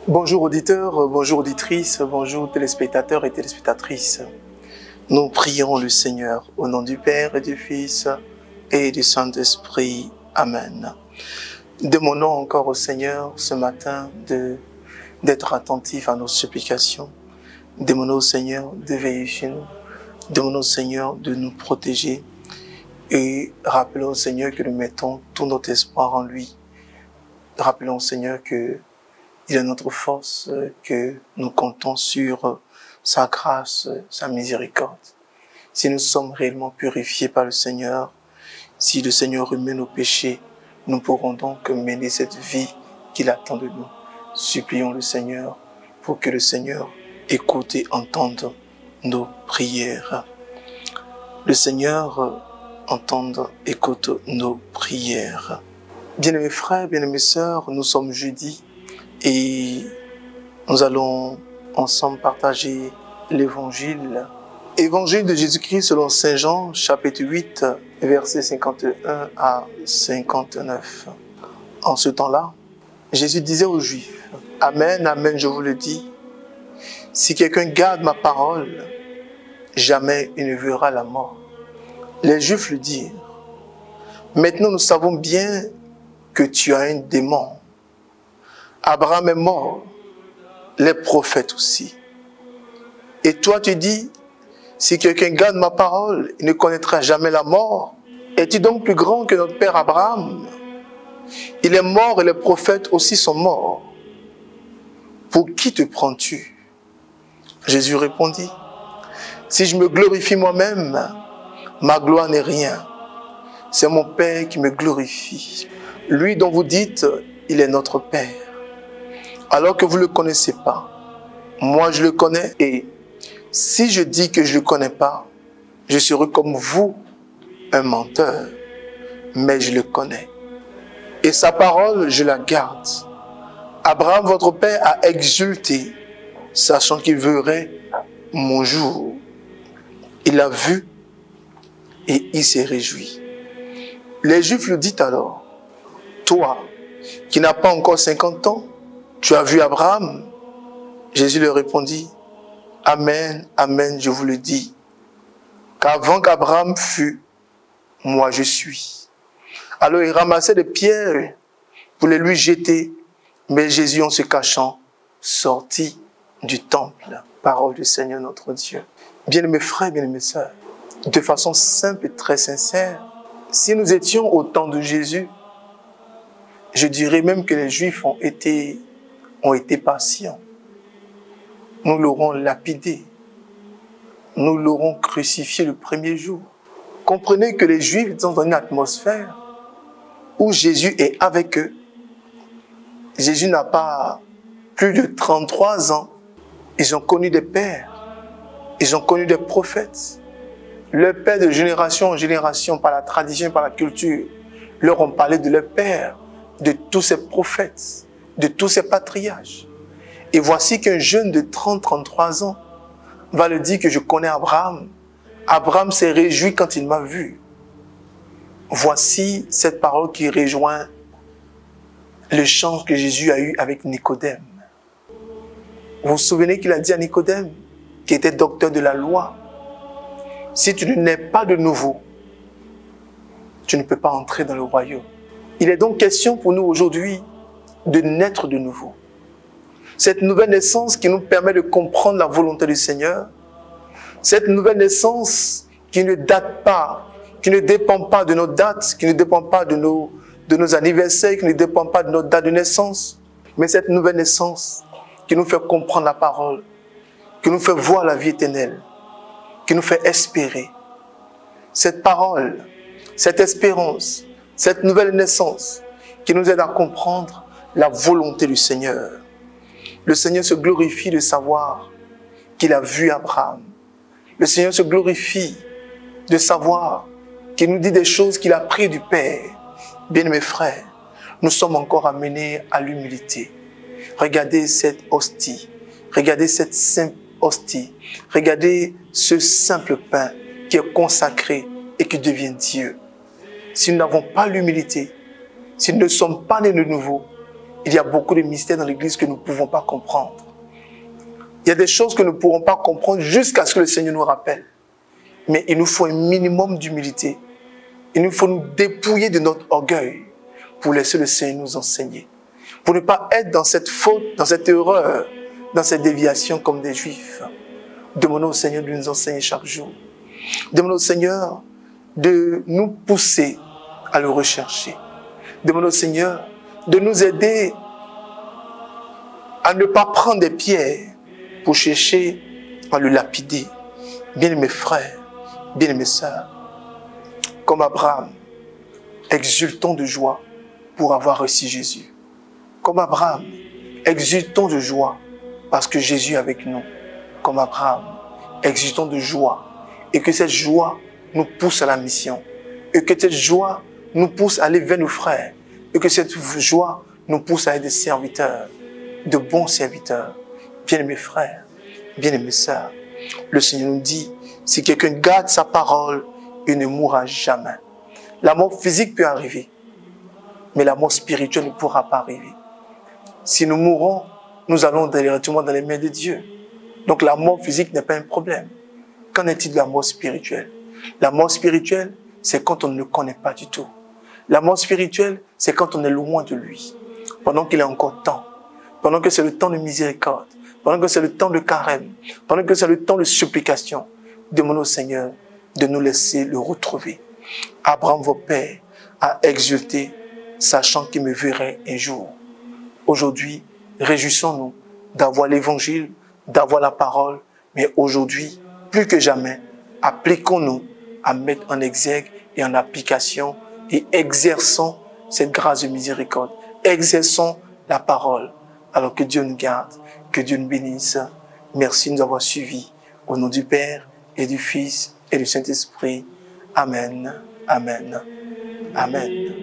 Bonjour auditeurs, bonjour auditrices, bonjour téléspectateurs et téléspectatrices. Nous prions le Seigneur au nom du Père et du Fils et du Saint-Esprit. Amen. Demandons encore au Seigneur ce matin d'être attentif à nos supplications. Demandons au Seigneur de veiller chez nous. Demandons au Seigneur de nous protéger. Et rappelons au Seigneur que nous mettons tout notre espoir en lui. Rappelons au Seigneur que il est notre force, que nous comptons sur sa grâce, sa miséricorde. Si nous sommes réellement purifiés par le Seigneur, si le Seigneur remet nos péchés, nous pourrons donc mener cette vie qu'il attend de nous. Supplions le Seigneur pour que le Seigneur écoute et entende nos prières. Le Seigneur entende, écoute nos prières. Bien-aimés frères, bien-aimées sœurs, nous sommes jeudi. Et nous allons ensemble partager l'évangile. Évangile de Jésus-Christ selon Saint Jean, chapitre 8, versets 51 à 59. En ce temps-là, Jésus disait aux Juifs, « Amen, amen, je vous le dis, si quelqu'un garde ma parole, jamais il ne verra la mort. » Les Juifs lui dirent, « Maintenant nous savons bien que tu as un démon. Abraham est mort, les prophètes aussi. Et toi tu dis, si quelqu'un garde ma parole, il ne connaîtra jamais la mort. Es-tu donc plus grand que notre père Abraham? Il est mort et les prophètes aussi sont morts. Pour qui te prends-tu? Jésus répondit, si je me glorifie moi-même, ma gloire n'est rien. C'est mon Père qui me glorifie. Lui dont vous dites, il est notre Père. Alors que vous ne le connaissez pas, moi je le connais, et si je dis que je ne le connais pas, je serai comme vous, un menteur, mais je le connais. Et sa parole, je la garde. Abraham, votre père, a exulté, sachant qu'il verrait mon jour. Il l'a vu et il s'est réjoui. Les Juifs lui disent alors, toi, qui n'as pas encore 50 ans, tu as vu Abraham? Jésus leur répondit, Amen, amen, je vous le dis, qu'avant qu'Abraham fût, moi je suis. Alors il ramassait des pierres pour les lui jeter, mais Jésus, en se cachant, sortit du temple. Parole du Seigneur notre Dieu. Bien-aimés frères, bien-aimées sœurs, de façon simple et très sincère, si nous étions au temps de Jésus, je dirais même que les Juifs ont été patients. Nous l'aurons lapidé. Nous l'aurons crucifié le premier jour. Comprenez que les Juifs sont dans une atmosphère où Jésus est avec eux. Jésus n'a pas plus de 33 ans. Ils ont connu des pères. Ils ont connu des prophètes. Leurs pères de génération en génération, par la tradition, par la culture, leur ont parlé de leurs pères, de tous ces prophètes, de tous ces patriarches. Et voici qu'un jeune de 30-33 ans va le dire que je connais Abraham. Abraham s'est réjoui quand il m'a vu. Voici cette parole qui rejoint l'échange que Jésus a eu avec Nicodème. Vous vous souvenez qu'il a dit à Nicodème, qui était docteur de la loi, si tu ne nais pas de nouveau, tu ne peux pas entrer dans le royaume. Il est donc question pour nous aujourd'hui de naître de nouveau. Cette nouvelle naissance qui nous permet de comprendre la volonté du Seigneur, cette nouvelle naissance qui ne date pas, qui ne dépend pas de nos dates, qui ne dépend pas de nos anniversaires, qui ne dépend pas de notre date de naissance, mais cette nouvelle naissance qui nous fait comprendre la parole, qui nous fait voir la vie éternelle, qui nous fait espérer. Cette parole, cette espérance, cette nouvelle naissance qui nous aide à comprendre la volonté du Seigneur. Le Seigneur se glorifie de savoir qu'il a vu Abraham. Le Seigneur se glorifie de savoir qu'il nous dit des choses qu'il a prises du Père. Bien mes frères, nous sommes encore amenés à l'humilité. Regardez cette hostie, regardez cette simple hostie, regardez ce simple pain qui est consacré et qui devient Dieu. Si nous n'avons pas l'humilité, si nous ne sommes pas nés de nouveau, il y a beaucoup de mystères dans l'Église que nous ne pouvons pas comprendre. Il y a des choses que nous ne pourrons pas comprendre jusqu'à ce que le Seigneur nous rappelle. Mais il nous faut un minimum d'humilité. Il nous faut nous dépouiller de notre orgueil pour laisser le Seigneur nous enseigner. Pour ne pas être dans cette faute, dans cette erreur, dans cette déviation comme des Juifs. Demandons au Seigneur de nous enseigner chaque jour. Demandons au Seigneur de nous pousser à le rechercher. Demandons au Seigneur de nous aider à ne pas prendre des pierres pour chercher à le lapider. Bien-aimés frères, bien-aimés sœurs, comme Abraham, exultons de joie pour avoir reçu Jésus. Comme Abraham, exultons de joie parce que Jésus est avec nous. Comme Abraham, exultons de joie et que cette joie nous pousse à la mission. Et que cette joie nous pousse à aller vers nos frères. Et que cette joie nous pousse à être des serviteurs, de bons serviteurs. Bien-aimés frères, bien-aimés sœurs, le Seigneur nous dit, si quelqu'un garde sa parole, il ne mourra jamais. La mort physique peut arriver, mais la mort spirituelle ne pourra pas arriver. Si nous mourons, nous allons directement dans les mains de Dieu. Donc la mort physique n'est pas un problème. Qu'en est-il de la mort spirituelle? La mort spirituelle, c'est quand on ne le connaît pas du tout. La mort spirituelle, c'est quand on est loin de lui. Pendant qu'il est encore temps. Pendant que c'est le temps de miséricorde. Pendant que c'est le temps de carême. Pendant que c'est le temps de supplication. Demandons au Seigneur de nous laisser le retrouver. Abraham, votre père, a exulté, sachant qu'il me verrait un jour. Aujourd'hui, réjouissons-nous d'avoir l'évangile, d'avoir la parole, mais aujourd'hui, plus que jamais, appliquons-nous à mettre en exergue et en application et exerçons cette grâce de miséricorde. Exerçons la parole. Alors que Dieu nous garde, que Dieu nous bénisse. Merci de nous avoir suivis. Au nom du Père et du Fils et du Saint-Esprit. Amen. Amen. Amen.